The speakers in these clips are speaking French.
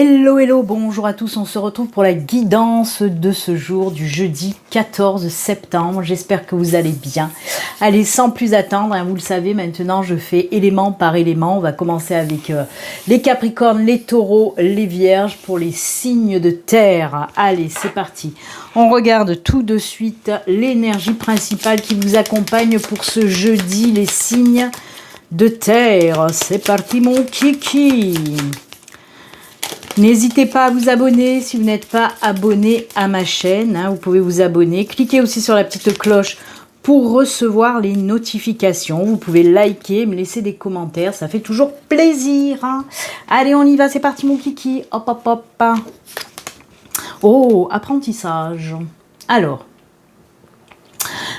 Hello, hello, bonjour à tous, on se retrouve pour la guidance de ce jour du jeudi 14 septembre, j'espère que vous allez bien. Allez, sans plus attendre, hein, vous le savez, maintenant je fais élément par élément, on va commencer avec les Capricornes, les Taureaux, les Vierges pour les signes de terre. Allez, c'est parti, on regarde tout de suite l'énergie principale qui vous accompagne pour ce jeudi, les signes de terre. C'est parti mon kiki. N'hésitez pas à vous abonner si vous n'êtes pas abonné à ma chaîne. Hein, vous pouvez vous abonner. Cliquez aussi sur la petite cloche pour recevoir les notifications. Vous pouvez liker, me laisser des commentaires. Ça fait toujours plaisir. Hein. Allez, on y va. C'est parti, mon kiki. Hop, hop, hop. Oh, apprentissage. Alors.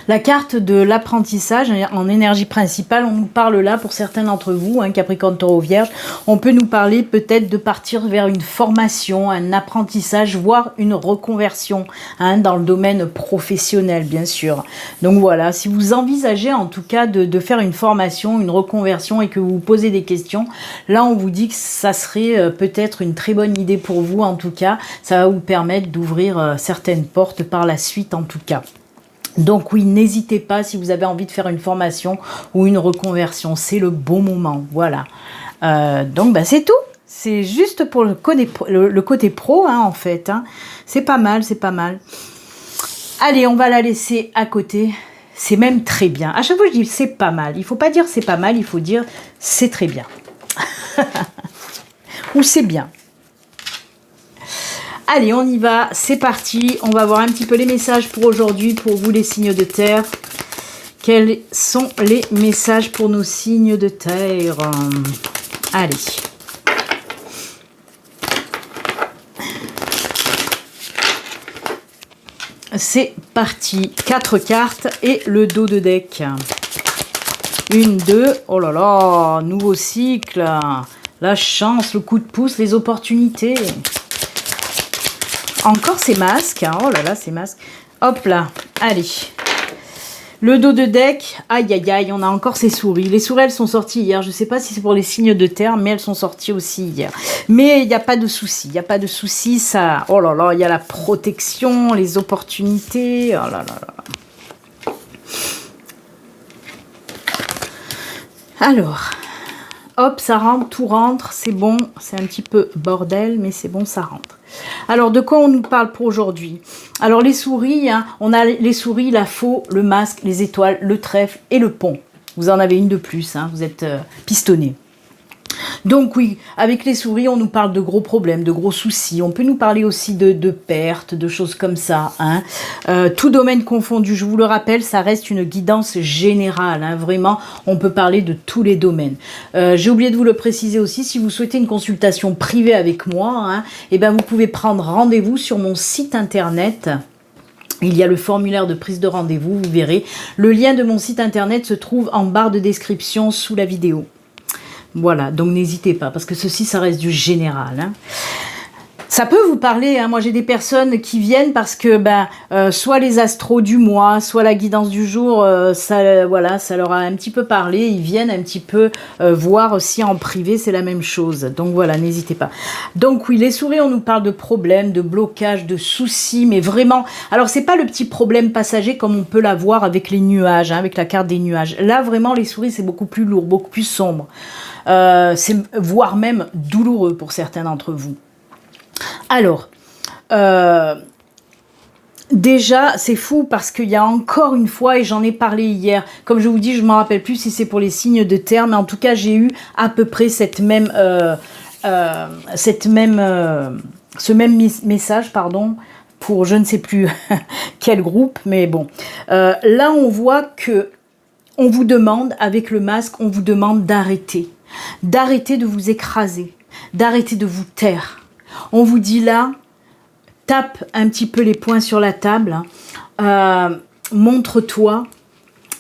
La carte de l'apprentissage en énergie principale, on nous parle là pour certains d'entre vous, hein, Capricorne, Taureau, Vierge, on peut nous parler peut-être de partir vers une formation, un apprentissage, voire une reconversion hein, dans le domaine professionnel, bien sûr. Donc voilà, si vous envisagez en tout cas de faire une formation, une reconversion et que vous vous posez des questions, là on vous dit que ça serait peut-être une très bonne idée pour vous en tout cas. Ça va vous permettre d'ouvrir certaines portes par la suite en tout cas. Donc oui, n'hésitez pas si vous avez envie de faire une formation ou une reconversion, c'est le bon moment, voilà. Donc bah, c'est tout, c'est juste pour le côté pro hein, en fait, hein. C'est pas mal, c'est pas mal. Allez, on va la laisser à côté, c'est même très bien. À chaque fois je dis c'est pas mal, il faut pas dire c'est pas mal, il faut dire c'est très bien. Ou c'est bien. Allez, on y va, c'est parti. On va voir un petit peu les messages pour aujourd'hui, pour vous les signes de terre. Quels sont les messages pour nos signes de terre? Allez. C'est parti. 4 cartes et le dos de deck. 1, 2. Oh là là, nouveau cycle. La chance, le coup de pouce, les opportunités. Encore ces masques, hein. Oh là là, ces masques. Hop là, allez. Le dos de deck, aïe aïe aïe, on a encore ces souris. Les souris, elles sont sorties hier. Je ne sais pas si c'est pour les signes de terre, mais elles sont sorties aussi hier. Mais il n'y a pas de souci, il n'y a pas de souci. Ça, oh là là, il y a la protection, les opportunités. Oh là là là. Alors, hop, ça rentre, tout rentre, c'est bon. C'est un petit peu bordel, mais c'est bon, ça rentre. Alors, de quoi on nous parle pour aujourd'hui? Alors, les souris, hein, on a les souris, la faux, le masque, les étoiles, le trèfle et le pont. Vous en avez une de plus, hein, vous êtes pistonné. Donc oui, avec les souris, on nous parle de gros problèmes, de gros soucis. On peut nous parler aussi de pertes, de choses comme ça. Hein. Tout domaine confondu, je vous le rappelle, ça reste une guidance générale. Hein. Vraiment, on peut parler de tous les domaines. J'ai oublié de vous le préciser aussi, si vous souhaitez une consultation privée avec moi, hein, eh ben vous pouvez prendre rendez-vous sur mon site internet. Il y a le formulaire de prise de rendez-vous, vous verrez. Le lien de mon site internet se trouve en barre de description sous la vidéo. Voilà, donc n'hésitez pas, parce que ceci, ça reste du général. Hein. Ça peut vous parler, hein. Moi j'ai des personnes qui viennent parce que soit les astros du mois, soit la guidance du jour, voilà, ça leur a un petit peu parlé, ils viennent un petit peu voir aussi en privé, c'est la même chose. Donc voilà, n'hésitez pas. Donc oui, les souris, on nous parle de problèmes, de blocages, de soucis, mais vraiment, alors c'est pas le petit problème passager comme on peut l'avoir avec les nuages, hein, avec la carte des nuages. Là vraiment, les souris, c'est beaucoup plus lourd, beaucoup plus sombre. C'est voire même douloureux pour certains d'entre vous. Alors, déjà, c'est fou parce qu'il y a encore une fois, et j'en ai parlé hier, comme je vous dis, je ne me rappelle plus si c'est pour les signes de terre, mais en tout cas, j'ai eu à peu près ce même message, pardon, pour je ne sais plus quel groupe, mais bon. Là, on voit que on vous demande, avec le masque, on vous demande d'arrêter de vous écraser, d'arrêter de vous taire. On vous dit là, tape un petit peu les poings sur la table, montre-toi,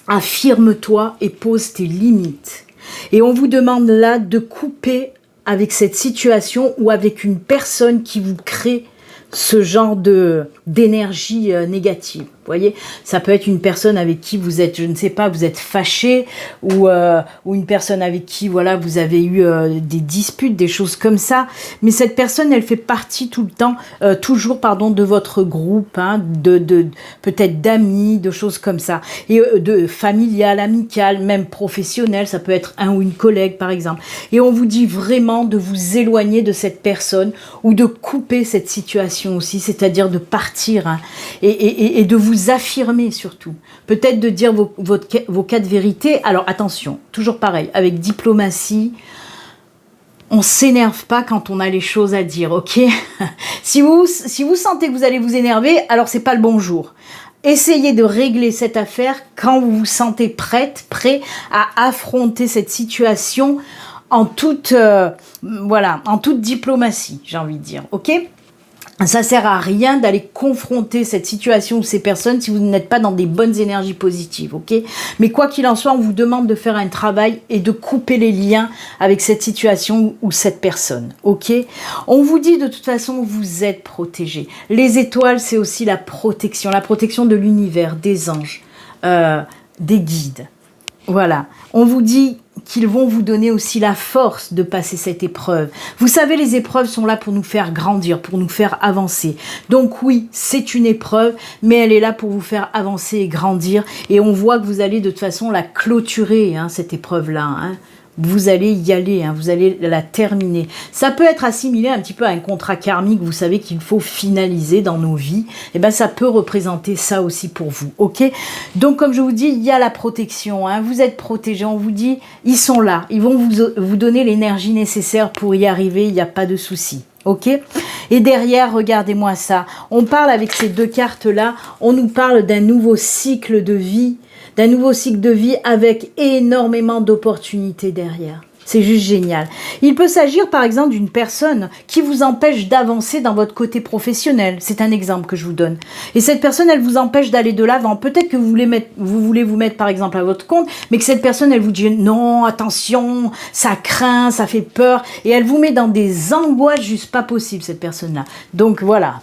affirme-toi et pose tes limites. Et on vous demande là de couper avec cette situation ou avec une personne qui vous crée ce genre d'énergie négative. voyez, ça peut être une personne avec qui vous êtes, je ne sais pas, vous êtes fâché, ou une personne avec qui, voilà, vous avez eu des disputes, des choses comme ça. Mais cette personne, elle fait partie tout le temps, toujours, pardon, de votre groupe, hein, peut-être d'amis, de choses comme ça, et de familial, amical, même professionnel. Ça peut être un ou une collègue, par exemple. Et on vous dit vraiment de vous éloigner de cette personne ou de couper cette situation aussi, c'est-à-dire de partir, hein, et de vous affirmer surtout. Peut-être de dire vos cas de vérité. Alors attention, toujours pareil, avec diplomatie, on s'énerve pas quand on a les choses à dire, ok? Si vous sentez que vous allez vous énerver, alors c'est pas le bon jour. Essayez de régler cette affaire quand vous vous sentez prêt à affronter cette situation en toute, voilà, en toute diplomatie, j'ai envie de dire, ok? Ça sert à rien d'aller confronter cette situation ou ces personnes si vous n'êtes pas dans des bonnes énergies positives, ok? Mais quoi qu'il en soit, on vous demande de faire un travail et de couper les liens avec cette situation ou cette personne, ok? On vous dit de toute façon, vous êtes protégé. Les étoiles, c'est aussi la protection de l'univers, des anges, des guides. Voilà, on vous dit qu'ils vont vous donner aussi la force de passer cette épreuve. Vous savez, les épreuves sont là pour nous faire grandir, pour nous faire avancer. Donc oui, c'est une épreuve, mais elle est là pour vous faire avancer et grandir. Et on voit que vous allez de toute façon la clôturer, hein, cette épreuve-là, hein. Vous allez y aller, hein, vous allez la terminer. Ça peut être assimilé un petit peu à un contrat karmique, vous savez qu'il faut finaliser dans nos vies. Et ben ça peut représenter ça aussi pour vous, ok? Donc comme je vous dis, il y a la protection, hein, vous êtes protégés, on vous dit, ils sont là, ils vont vous donner l'énergie nécessaire pour y arriver, il n'y a pas de souci. Ok? Et derrière, regardez-moi ça. On parle avec ces deux cartes-là, on nous parle d'un nouveau cycle de vie, avec énormément d'opportunités derrière. C'est juste génial. Il peut s'agir par exemple d'une personne qui vous empêche d'avancer dans votre côté professionnel. C'est un exemple que je vous donne. Et cette personne, elle vous empêche d'aller de l'avant. Peut-être que vous voulez vous mettre par exemple à votre compte, mais que cette personne, elle vous dit non, attention, ça craint, ça fait peur. Et elle vous met dans des angoisses juste pas possibles, cette personne-là. Donc voilà,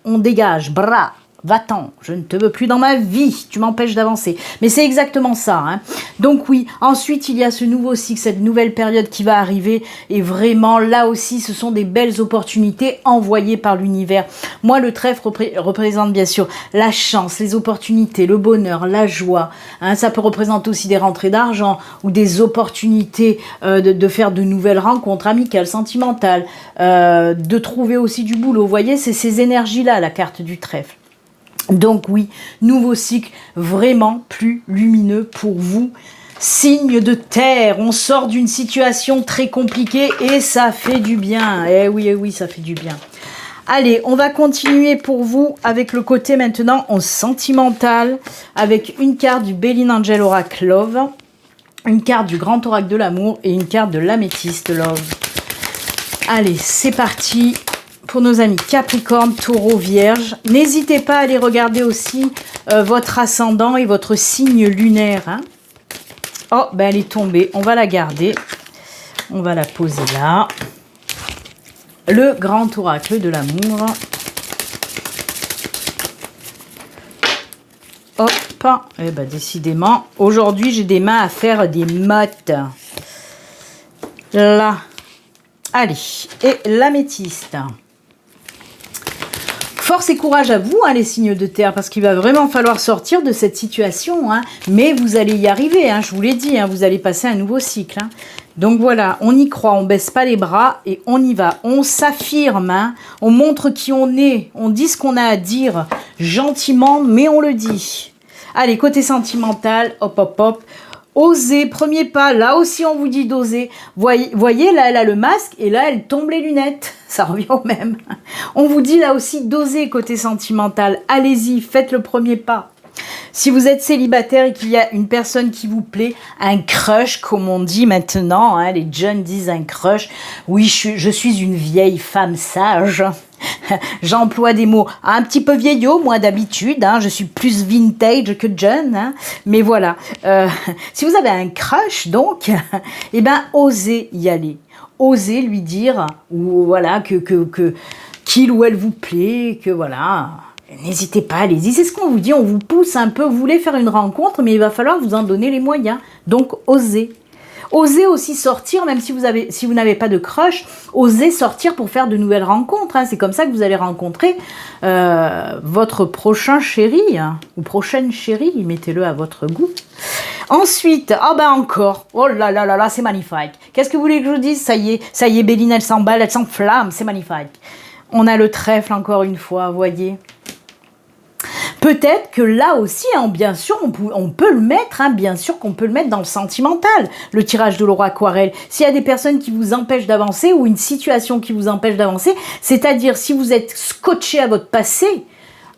on dégage, bras. Va-t'en, je ne te veux plus dans ma vie, tu m'empêches d'avancer. Mais c'est exactement ça, hein. Donc oui, ensuite il y a ce nouveau cycle, cette nouvelle période qui va arriver. Et vraiment, là aussi, ce sont des belles opportunités envoyées par l'univers. Moi, le trèfle représente bien sûr la chance, les opportunités, le bonheur, la joie. Hein, ça peut représenter aussi des rentrées d'argent ou des opportunités de faire de nouvelles rencontres amicales, sentimentales, de trouver aussi du boulot. Vous voyez, c'est ces énergies-là, la carte du trèfle. Donc oui, nouveau cycle vraiment plus lumineux pour vous. Signe de terre, on sort d'une situation très compliquée et ça fait du bien. Eh oui, ça fait du bien. Allez, on va continuer pour vous avec le côté maintenant en sentimental, avec une carte du Béline Angel Oracle Love, une carte du Grand Oracle de l'amour et une carte de l'Améthyste Love. Allez, c'est parti pour nos amis Capricorne, Taureau, Vierge. N'hésitez pas à aller regarder aussi votre ascendant et votre signe lunaire, hein. Oh, ben elle est tombée. On va la garder. On va la poser là. Le Grand Oracle de l'amour. Hop. Eh ben décidément, aujourd'hui, j'ai des mains à faire des mottes. Là. Allez. Et l'améthyste. Force et courage à vous, hein, les signes de terre, parce qu'il va vraiment falloir sortir de cette situation, hein, mais vous allez y arriver, hein, je vous l'ai dit, hein, vous allez passer un nouveau cycle. Hein. Donc voilà, on y croit, on baisse pas les bras et on y va. On s'affirme, hein, on montre qui on est, on dit ce qu'on a à dire gentiment, mais on le dit. Allez, côté sentimental, hop, hop, hop. Osez, premier pas, là aussi on vous dit d'oser. Voyez, là elle a le masque et là elle tombe les lunettes. Ça revient au même. On vous dit là aussi d'oser côté sentimental. Allez-y, faites le premier pas. Si vous êtes célibataire et qu'il y a une personne qui vous plaît, un crush comme on dit maintenant, hein, les jeunes disent un crush. Oui, je suis une vieille femme sage. J'emploie des mots un petit peu vieillots, moi d'habitude, hein, je suis plus vintage que jeune, hein, mais voilà. Si vous avez un crush, donc, eh ben, osez y aller. Osez lui dire, ou voilà, que qu'il ou elle vous plaît, que voilà. N'hésitez pas, allez-y, c'est ce qu'on vous dit, on vous pousse un peu, vous voulez faire une rencontre, mais il va falloir vous en donner les moyens. Donc, osez. Osez aussi sortir, même si vous n'avez pas de crush, osez sortir pour faire de nouvelles rencontres. Hein. C'est comme ça que vous allez rencontrer votre prochain chéri, hein, ou prochaine chérie, mettez-le à votre goût. Ensuite, encore, oh là là là là, c'est magnifique. Qu'est-ce que vous voulez que je vous dise? Ça y est, Béline, elle s'emballe, elle s'enflamme, c'est magnifique. On a le trèfle encore une fois, vous voyez. Peut-être que là aussi, hein, bien sûr, on peut le mettre, hein, bien sûr qu'on peut le mettre dans le sentimental, le tirage de l'euro aquarelle. S'il y a des personnes qui vous empêchent d'avancer ou une situation qui vous empêche d'avancer, c'est-à-dire si vous êtes scotché à votre passé,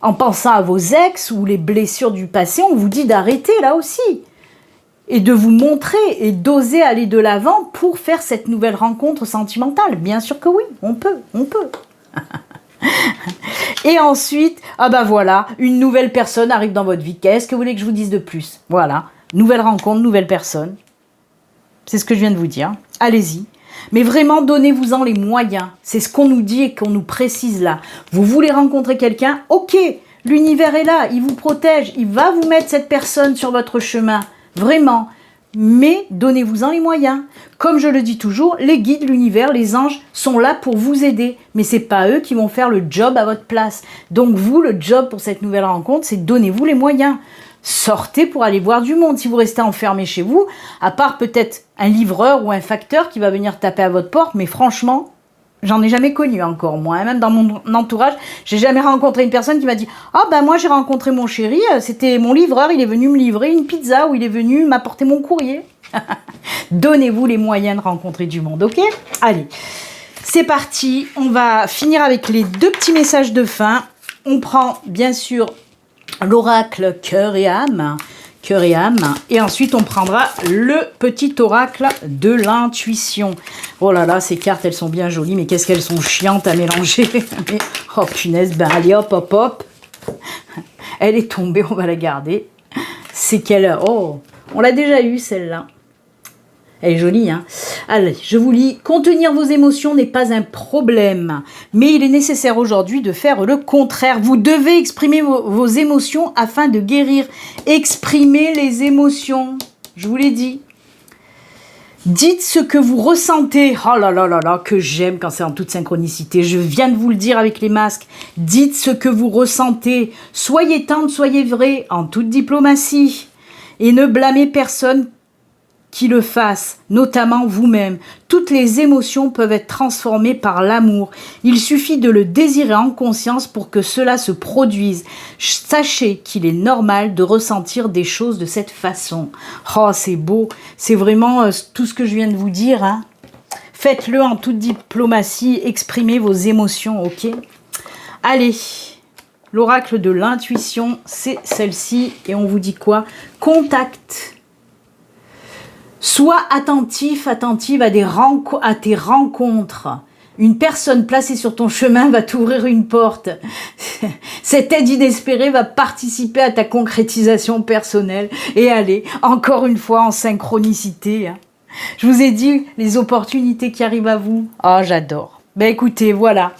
en pensant à vos ex ou les blessures du passé, on vous dit d'arrêter là aussi. Et de vous montrer et d'oser aller de l'avant pour faire cette nouvelle rencontre sentimentale. Bien sûr que oui, on peut. Et ensuite, voilà, une nouvelle personne arrive dans votre vie. Qu'est-ce que vous voulez que je vous dise de plus? Voilà, nouvelle rencontre, nouvelle personne. C'est ce que je viens de vous dire. Allez-y. Mais vraiment, donnez-vous-en les moyens. C'est ce qu'on nous dit et qu'on nous précise là. Vous voulez rencontrer quelqu'un? Ok, l'univers est là, il vous protège, il va vous mettre cette personne sur votre chemin. Vraiment. Mais donnez-vous-en les moyens. Comme je le dis toujours, les guides, l'univers, les anges sont là pour vous aider. Mais c'est pas eux qui vont faire le job à votre place. Donc vous, le job pour cette nouvelle rencontre, c'est donnez-vous les moyens. Sortez pour aller voir du monde. Si vous restez enfermé chez vous, à part peut-être un livreur ou un facteur qui va venir taper à votre porte, mais franchement, j'en ai jamais connu encore, moi. Hein. Même dans mon entourage, j'ai jamais rencontré une personne qui m'a dit « Ah moi j'ai rencontré mon chéri, c'était mon livreur, il est venu me livrer une pizza ou il est venu m'apporter mon courrier. » Donnez-vous les moyens de rencontrer du monde, ok? Allez, c'est parti. On va finir avec les 2 petits messages de fin. On prend bien sûr l'oracle cœur et âme. Et ensuite on prendra le petit oracle de l'intuition. Oh là là, ces cartes elles sont bien jolies, mais qu'est-ce qu'elles sont chiantes à mélanger. Oh punaise, allez hop. Elle est tombée, on va la garder. C'est qu'elle... Oh, on l'a déjà eue celle-là. Elle est jolie, hein? Allez, je vous lis. Contenir vos émotions n'est pas un problème, mais il est nécessaire aujourd'hui de faire le contraire. Vous devez exprimer vos émotions afin de guérir. Exprimez les émotions. Je vous l'ai dit. Dites ce que vous ressentez. Oh là là là là, que j'aime quand c'est en toute synchronicité. Je viens de vous le dire avec les masques. Dites ce que vous ressentez. Soyez tendre, soyez vrai, en toute diplomatie. Et ne blâmez personne qui le fasse, notamment vous-même. Toutes les émotions peuvent être transformées par l'amour. Il suffit de le désirer en conscience pour que cela se produise. Sachez qu'il est normal de ressentir des choses de cette façon. Oh, c'est beau. C'est vraiment tout ce que je viens de vous dire. Hein. Faites-le en toute diplomatie. Exprimez vos émotions, ok? Allez, l'oracle de l'intuition, c'est celle-ci. Et on vous dit quoi? Contact. Sois attentif, attentive à tes rencontres. Une personne placée sur ton chemin va t'ouvrir une porte. Cette aide inespérée va participer à ta concrétisation personnelle. Et allez, encore une fois, en synchronicité. Hein. Je vous ai dit les opportunités qui arrivent à vous. Ah, j'adore. Ben écoutez, voilà.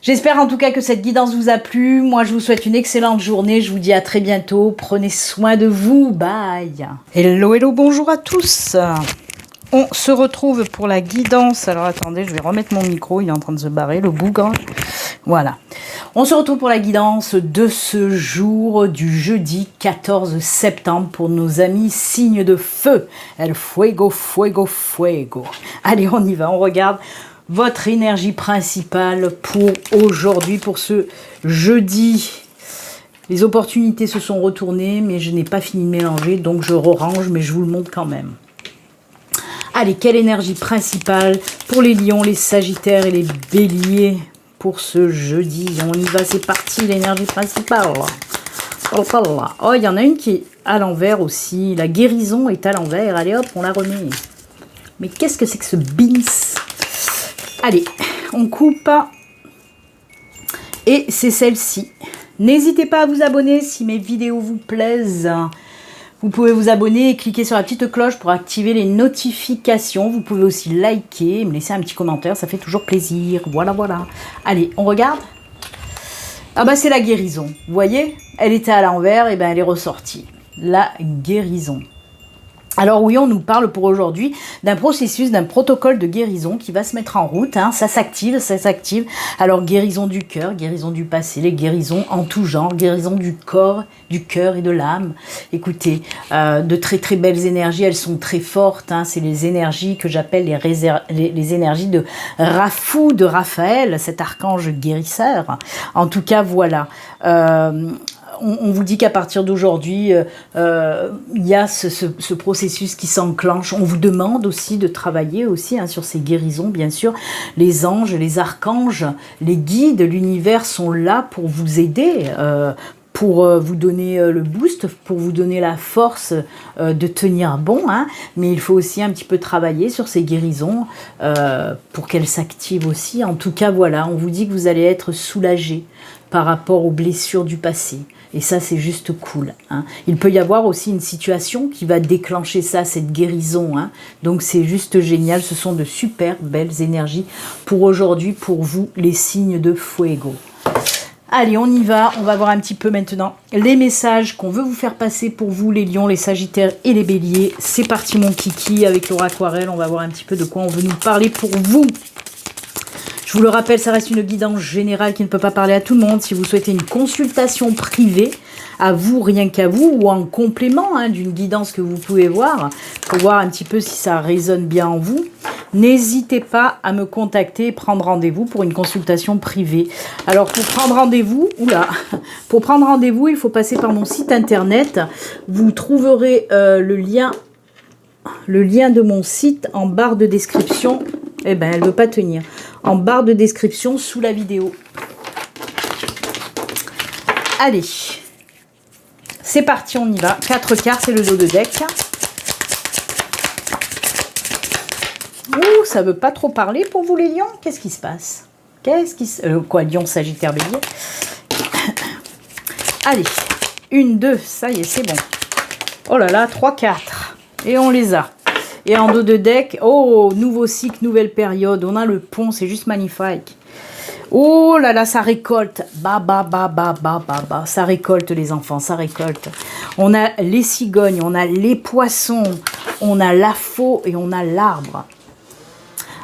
J'espère en tout cas que cette guidance vous a plu. Moi, je vous souhaite une excellente journée. Je vous dis à très bientôt. Prenez soin de vous. Bye. Hello, bonjour à tous. On se retrouve pour la guidance. Alors, attendez, je vais remettre mon micro. Il est en train de se barrer, le bougre. Voilà. On se retrouve pour la guidance de ce jour du jeudi 14 septembre pour nos amis signes de feu. El fuego, fuego, fuego. Allez, on y va. On regarde votre énergie principale pour aujourd'hui, pour ce jeudi. Les opportunités se sont retournées, mais je n'ai pas fini de mélanger, donc je range, mais je vous le montre quand même. Allez, quelle énergie principale pour les lions, les sagittaires et les béliers pour ce jeudi? On y va, c'est parti, l'énergie principale. Oh, il y en a une qui est à l'envers aussi. La guérison est à l'envers. Allez hop, on la remet. Mais qu'est-ce que c'est que ce beans? Allez, on coupe. Et c'est celle-ci. N'hésitez pas à vous abonner si mes vidéos vous plaisent. Vous pouvez vous abonner et cliquer sur la petite cloche pour activer les notifications. Vous pouvez aussi liker, me laisser un petit commentaire, ça fait toujours plaisir. Voilà. Allez, on regarde. Ah bah c'est la guérison, vous voyez, elle était à l'envers, et ben elle est ressortie. La guérison. Alors oui, on nous parle pour aujourd'hui d'un processus, d'un protocole de guérison qui va se mettre en route, hein. Ça s'active, ça s'active. Alors guérison du cœur, guérison du passé, les guérisons en tout genre, guérison du corps, du cœur et de l'âme. Écoutez, de très très belles énergies, elles sont très fortes, hein. C'est les énergies que j'appelle les énergies de Rafou, de Raphaël, cet archange guérisseur. En tout cas, voilà. On vous dit qu'à partir d'aujourd'hui, il y a ce processus qui s'enclenche. On vous demande aussi de travailler aussi, hein, sur ces guérisons, bien sûr. Les anges, les archanges, les guides, l'univers sont là pour vous aider, pour vous donner le boost, pour vous donner la force de tenir bon, hein. Mais il faut aussi un petit peu travailler sur ces guérisons pour qu'elles s'activent aussi. En tout cas, voilà, on vous dit que vous allez être soulagé par rapport aux blessures du passé. Et ça, c'est juste cool, hein. Il peut y avoir aussi une situation qui va déclencher ça, cette guérison, hein. Donc, c'est juste génial. Ce sont de super belles énergies pour aujourd'hui, pour vous, les signes de Fuego. Allez, on y va. On va voir un petit peu maintenant les messages qu'on veut vous faire passer pour vous, les lions, les sagittaires et les béliers. C'est parti, mon kiki, avec l'oracle aquarelle. On va voir un petit peu de quoi on veut nous parler pour vous. Je vous le rappelle, ça reste une guidance générale qui ne peut pas parler à tout le monde. Si vous souhaitez une consultation privée, à vous, rien qu'à vous, ou en complément, hein, d'une guidance que vous pouvez voir, pour voir un petit peu si ça résonne bien en vous, n'hésitez pas à me contacter et prendre rendez-vous pour une consultation privée. Alors, pour prendre rendez-vous, pour prendre rendez-vous, il faut passer par mon site internet. Vous trouverez le lien de mon site en barre de description. Eh ben, elle ne veut pas tenir. En barre de description sous la vidéo. Allez, c'est parti, on y va. 4 cartes, c'est le dos de deck. Ouh, ça veut pas trop parler pour vous les lions. Qu'est-ce qui se passe? Quoi, lion, sagittaire, bélier. Allez, 1, 2, ça y est, c'est bon. Oh là là, 3, 4. Et on les a. Et en dos de deck, oh, nouveau cycle, nouvelle période. On a le pont, c'est juste magnifique. Oh là là, ça récolte. Ça récolte, les enfants, ça récolte. On a les cigognes, on a les poissons, on a la faux et on a l'arbre.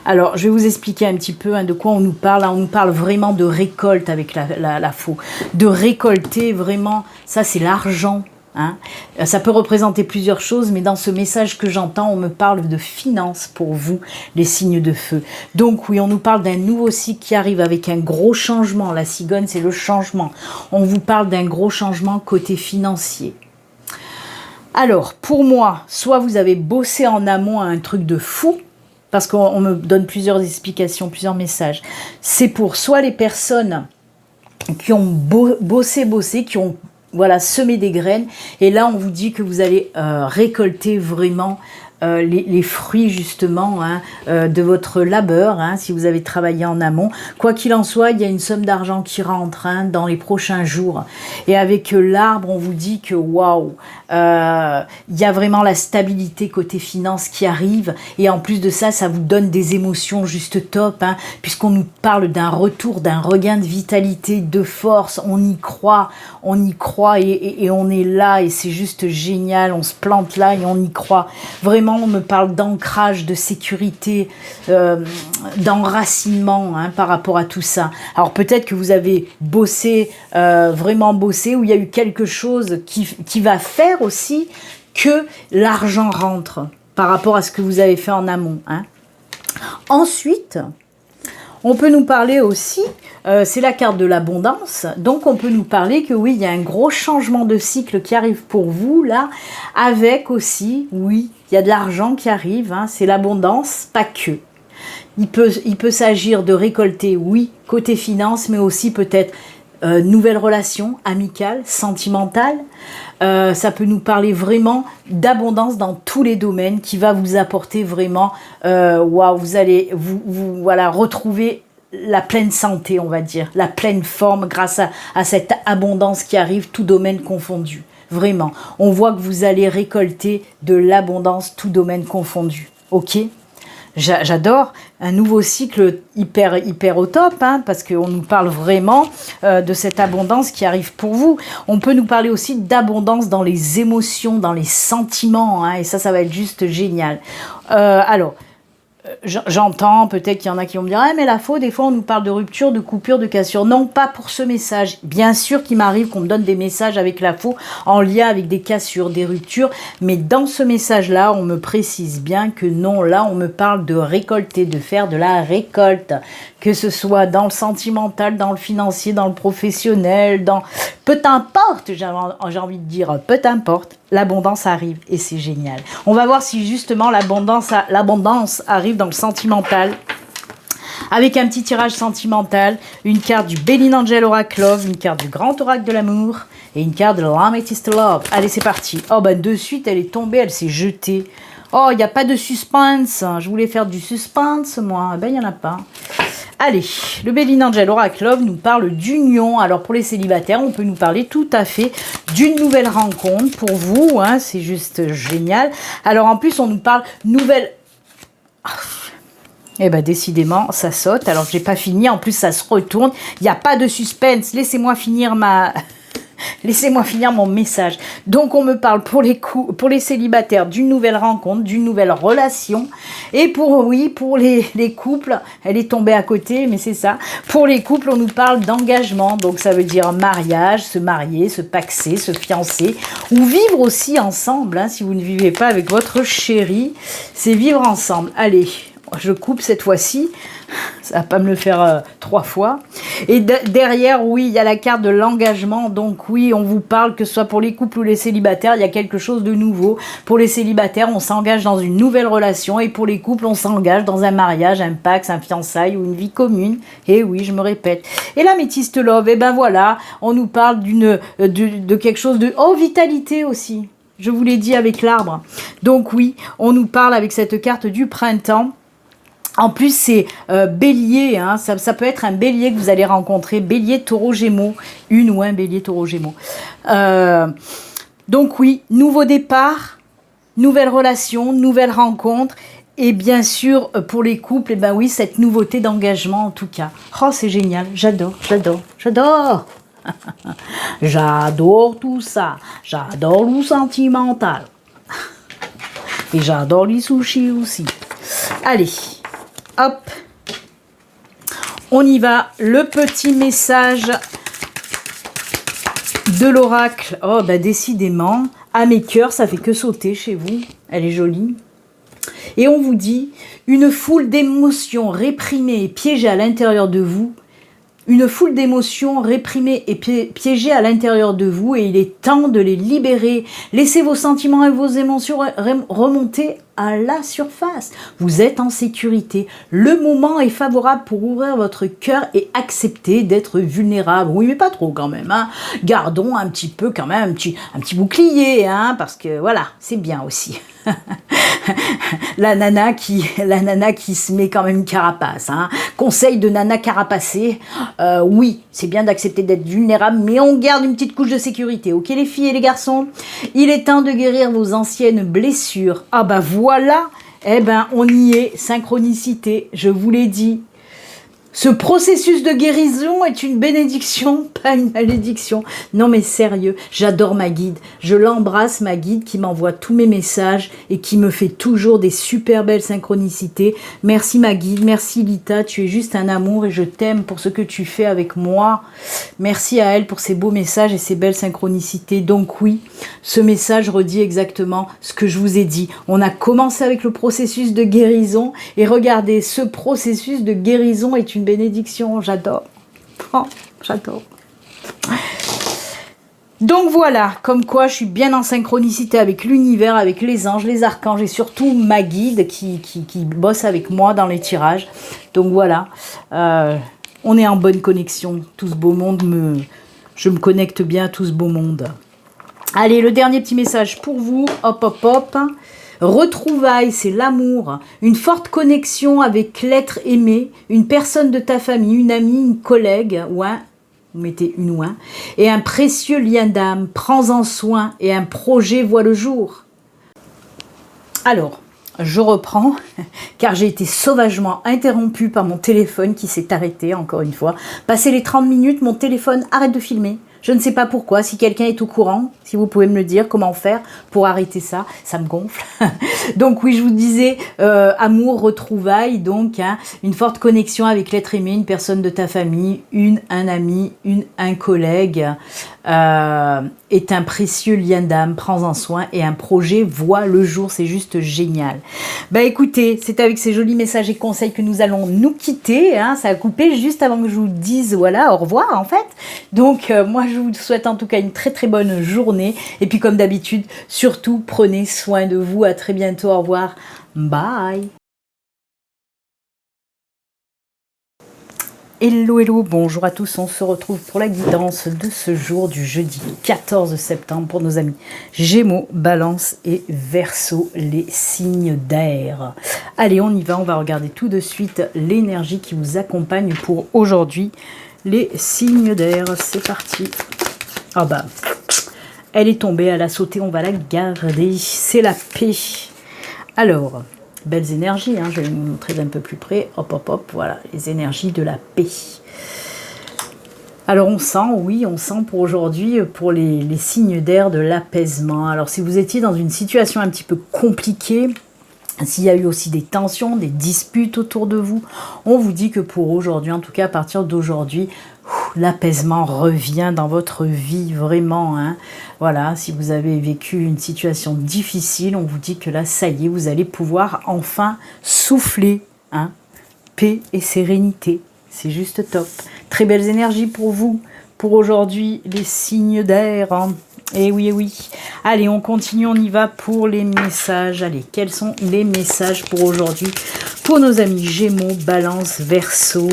Alors, je vais vous expliquer un petit peu, hein, de quoi on nous parle. On nous parle vraiment de récolte avec la faux. De récolter vraiment, ça c'est l'argent. Hein. Ça peut représenter plusieurs choses, mais dans ce message que j'entends, on me parle de finances pour vous, les signes de feu. Donc oui, on nous parle d'un nouveau cycle qui arrive avec un gros changement. La cigogne, c'est le changement. On vous parle d'un gros changement côté financier. Alors, pour moi, soit vous avez bossé en amont à un truc de fou, parce qu'on me donne plusieurs explications, plusieurs messages. C'est pour soit les personnes qui ont bossé, qui ont semer des graines, et là on vous dit que vous allez récolter vraiment les fruits justement, hein, de votre labeur, hein, si vous avez travaillé en amont. Quoi qu'il en soit, il y a une somme d'argent qui rentre, hein, dans les prochains jours, et avec l'arbre on vous dit que waouh, il y a vraiment la stabilité côté finance qui arrive, et en plus de ça, ça vous donne des émotions juste top, hein, puisqu'on nous parle d'un retour, d'un regain de vitalité, de force. On y croit et on est là, et c'est juste génial. On se plante là et on y croit vraiment. On me parle d'ancrage, de sécurité, d'enracinement, hein, par rapport à tout ça. Alors peut-être que vous avez bossé, vraiment bossé, où il y a eu quelque chose qui va faire aussi que l'argent rentre par rapport à ce que vous avez fait en amont, hein. Ensuite, on peut nous parler aussi, c'est la carte de l'abondance, donc on peut nous parler que oui, il y a un gros changement de cycle qui arrive pour vous là, avec aussi, oui, il y a de l'argent qui arrive, hein, c'est l'abondance, pas que. Il peut s'agir de récolter, oui, côté finance, mais aussi peut-être nouvelles relations amicales, sentimentales. Ça peut nous parler vraiment d'abondance dans tous les domaines, qui va vous apporter vraiment, waouh, vous allez voilà, retrouver la pleine santé, on va dire, la pleine forme grâce à cette abondance qui arrive, tout domaine confondu. Vraiment, on voit que vous allez récolter de l'abondance, tout domaine confondu. Ok ? j'adore. Un nouveau cycle hyper au top, hein, parce qu'on nous parle vraiment de cette abondance qui arrive pour vous. On peut nous parler aussi d'abondance dans les émotions, dans les sentiments, hein, et ça va être juste génial. Alors, j'entends, peut-être qu'il y en a qui vont me dire « Ah, mais la faux, des fois, on nous parle de rupture, de coupure, de cassure. » Non, pas pour ce message. Bien sûr qu'il m'arrive qu'on me donne des messages avec la faux en lien avec des cassures, des ruptures. Mais dans ce message-là, on me précise bien que non, là, on me parle de récolter, de faire de la récolte. Que ce soit dans le sentimental, dans le financier, dans le professionnel, dans... Peu importe, j'ai envie de dire, peu importe, l'abondance arrive et c'est génial. On va voir si justement l'abondance arrive dans le sentimental. Avec un petit tirage sentimental, une carte du Béline Angel Oracle Love, une carte du Grand Oracle de l'amour et une carte de l'Amethyst Love. Allez, c'est parti. Oh, ben de suite, elle est tombée, elle s'est jetée. Oh, il n'y a pas de suspense. Je voulais faire du suspense, moi. Ben, il n'y en a pas. Allez, le Béline Angel Oracle Love nous parle d'union. Alors, pour les célibataires, on peut nous parler tout à fait d'une nouvelle rencontre pour vous. Hein, c'est juste génial. Alors, en plus, on nous parle nouvelle... Eh bien, décidément, ça saute. Alors, j'ai pas fini. En plus, ça se retourne. Il n'y a pas de suspense. Laissez-moi finir Laissez-moi finir mon message. Donc, on me parle pour les célibataires d'une nouvelle rencontre, d'une nouvelle relation. Et pour les couples, elle est tombée à côté, mais c'est ça. Pour les couples, on nous parle d'engagement. Donc, ça veut dire mariage, se marier, se paxer, se fiancer. Ou vivre aussi ensemble. Hein, si vous ne vivez pas avec votre chéri, c'est vivre ensemble. Allez, je coupe cette fois-ci. Ça va pas me le faire 3 fois. Et derrière, oui, il y a la carte de l'engagement. Donc oui, on vous parle, que ce soit pour les couples ou les célibataires, il y a quelque chose de nouveau. Pour les célibataires, on s'engage dans une nouvelle relation. Et pour les couples, on s'engage dans un mariage, un pax, un fiançailles ou une vie commune. Et oui, je me répète. Et l'Amethyst Love, et ben voilà, on nous parle de quelque chose de... Oh, vitalité aussi. Je vous l'ai dit avec l'arbre. Donc oui, on nous parle avec cette carte du printemps. En plus, c'est bélier, hein, ça peut être un bélier que vous allez rencontrer, bélier, taureau, gémeaux, une ou un bélier, taureau, gémeaux. Donc oui, nouveau départ, nouvelle relation, nouvelle rencontre, et bien sûr, pour les couples, eh ben oui, cette nouveauté d'engagement en tout cas. Oh, c'est génial, j'adore, j'adore, j'adore. J'adore tout ça, j'adore le sentimental. Et j'adore les sushis aussi. Allez. Hop, on y va, le petit message de l'oracle. Oh, bah décidément, à mes cœurs, ça fait que sauter chez vous. Elle est jolie. Et on vous dit, une foule d'émotions réprimées et piégées à l'intérieur de vous. Une foule d'émotions réprimées et piégées à l'intérieur de vous. Et il est temps de les libérer. Laissez vos sentiments et vos émotions remonter à la surface. Vous êtes en sécurité. Le moment est favorable pour ouvrir votre cœur et accepter d'être vulnérable. Oui, mais pas trop quand même. Hein. Gardons un petit peu quand même, un petit bouclier, hein, parce que voilà, c'est bien aussi. la nana qui se met quand même une carapace. Hein. Conseil de nana carapacée. Oui, c'est bien d'accepter d'être vulnérable, mais on garde une petite couche de sécurité. Ok les filles et les garçons? Il est temps de guérir vos anciennes blessures. Ah bah voilà, eh ben on y est, synchronicité, je vous l'ai dit. Ce processus de guérison est une bénédiction, pas une malédiction. Non mais sérieux, j'adore ma guide. Je l'embrasse, ma guide, qui m'envoie tous mes messages et qui me fait toujours des super belles synchronicités. Merci ma guide, merci Lita, tu es juste un amour et je t'aime pour ce que tu fais avec moi. Merci à elle pour ses beaux messages et ses belles synchronicités. Donc oui, ce message redit exactement ce que je vous ai dit. On a commencé avec le processus de guérison et regardez, ce processus de guérison est une bénédiction, j'adore. Oh, j'adore. Donc voilà, comme quoi je suis bien en synchronicité avec l'univers, avec les anges, les archanges et surtout ma guide qui bosse avec moi dans les tirages. Donc voilà, on est en bonne connexion. Tout ce beau monde, je me connecte bien à tout ce beau monde. Allez, le dernier petit message pour vous. Hop, hop, hop. Retrouvailles, c'est l'amour, une forte connexion avec l'être aimé, une personne de ta famille, une amie, une collègue, ou un, vous mettez une ou un, et un précieux lien d'âme, prends-en soin, et un projet voit le jour. Alors, je reprends, car j'ai été sauvagement interrompue par mon téléphone qui s'est arrêté, encore une fois. Passé les 30 minutes, mon téléphone arrête de filmer. Je ne sais pas pourquoi, si quelqu'un est au courant, si vous pouvez me le dire, comment faire pour arrêter ça, ça me gonfle. Donc oui, je vous disais, amour, retrouvailles, donc hein, une forte connexion avec l'être aimé, une personne de ta famille, un ami, un collègue, est un précieux lien d'âme, prends-en soin et un projet voit le jour, c'est juste génial. Bah écoutez, c'est avec ces jolis messages et conseils que nous allons nous quitter, hein, ça a coupé juste avant que je vous dise voilà, au revoir en fait. Donc moi je vous souhaite en tout cas une très très bonne journée et puis comme d'habitude, surtout prenez soin de vous, à très bientôt, au revoir, bye. Hello, hello, bonjour à tous, on se retrouve pour la guidance de ce jour du jeudi 14 septembre pour nos amis Gémeaux, Balance et Verseau, les signes d'air. Allez, on y va, on va regarder tout de suite l'énergie qui vous accompagne pour aujourd'hui, les signes d'air, c'est parti. Ah bah, elle est tombée, elle a sauté, on va la garder, c'est la paix. Alors... belles énergies, hein, je vais vous montrer d'un peu plus près, hop hop hop, voilà, les énergies de la paix. Alors on sent, oui, on sent pour aujourd'hui, pour les signes d'air, de l'apaisement. Alors si vous étiez dans une situation un petit peu compliquée, s'il y a eu aussi des tensions, des disputes autour de vous, on vous dit que pour aujourd'hui, en tout cas à partir d'aujourd'hui, l'apaisement revient dans votre vie, vraiment. Hein. Voilà, si vous avez vécu une situation difficile, on vous dit que là, ça y est, vous allez pouvoir enfin souffler. Hein. Paix et sérénité, c'est juste top. Très belles énergies pour vous, pour aujourd'hui, les signes d'air. Hein. Et oui, et oui. Allez, on continue, on y va pour les messages. Allez, quels sont les messages pour aujourd'hui pour nos amis Gémeaux, Balance, Verseau?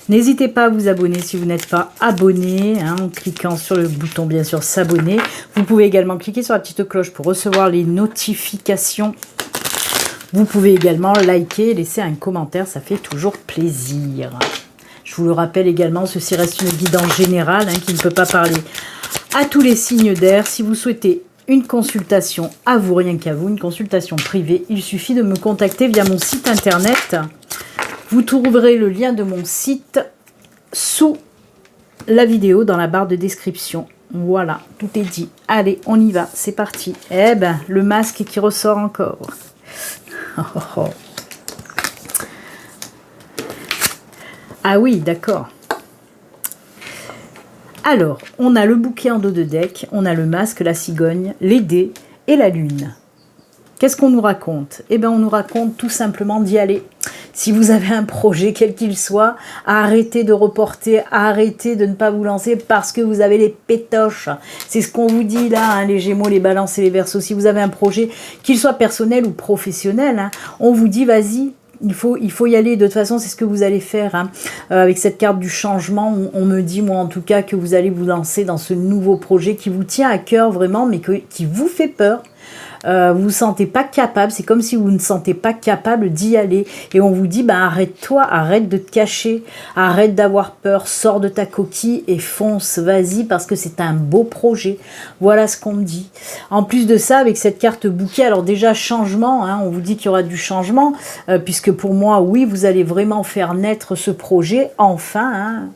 N'hésitez pas à vous abonner si vous n'êtes pas abonné, hein, en cliquant sur le bouton, bien sûr, s'abonner. Vous pouvez également cliquer sur la petite cloche pour recevoir les notifications. Vous pouvez également liker, laisser un commentaire, ça fait toujours plaisir. Je vous le rappelle également, ceci reste une guidance générale, hein, qui ne peut pas parler à tous les signes d'air. Si vous souhaitez une consultation à vous, rien qu'à vous, une consultation privée, il suffit de me contacter via mon site internet. Vous trouverez le lien de mon site sous la vidéo dans la barre de description. Voilà, tout est dit. Allez, on y va, c'est parti. Eh ben, le masque qui ressort encore. Oh, oh, oh. Ah oui, d'accord. Alors, on a le bouquet en dos de deck, on a le masque, la cigogne, les dés et la lune. Qu'est-ce qu'on nous raconte? Eh bien, on nous raconte tout simplement d'y aller. Si vous avez un projet, quel qu'il soit, arrêtez de reporter, arrêtez de ne pas vous lancer parce que vous avez les pétoches. C'est ce qu'on vous dit là, hein, les Gémeaux, les Balances et les Verseaux. Si vous avez un projet, qu'il soit personnel ou professionnel, hein, on vous dit vas-y. Il faut y aller, de toute façon c'est ce que vous allez faire, hein. Avec cette carte du changement, on me dit moi en tout cas que vous allez vous lancer dans ce nouveau projet qui vous tient à cœur vraiment, mais qui vous fait peur. Vous vous sentez pas capable, c'est comme si vous ne sentez pas capable d'y aller et on vous dit bah arrête-toi, arrête de te cacher, arrête d'avoir peur, sors de ta coquille et fonce, vas-y parce que c'est un beau projet. Voilà ce qu'on me dit. En plus de ça, avec cette carte bouquet, alors déjà changement, hein, on vous dit qu'il y aura du changement puisque pour moi oui vous allez vraiment faire naître ce projet enfin, hein.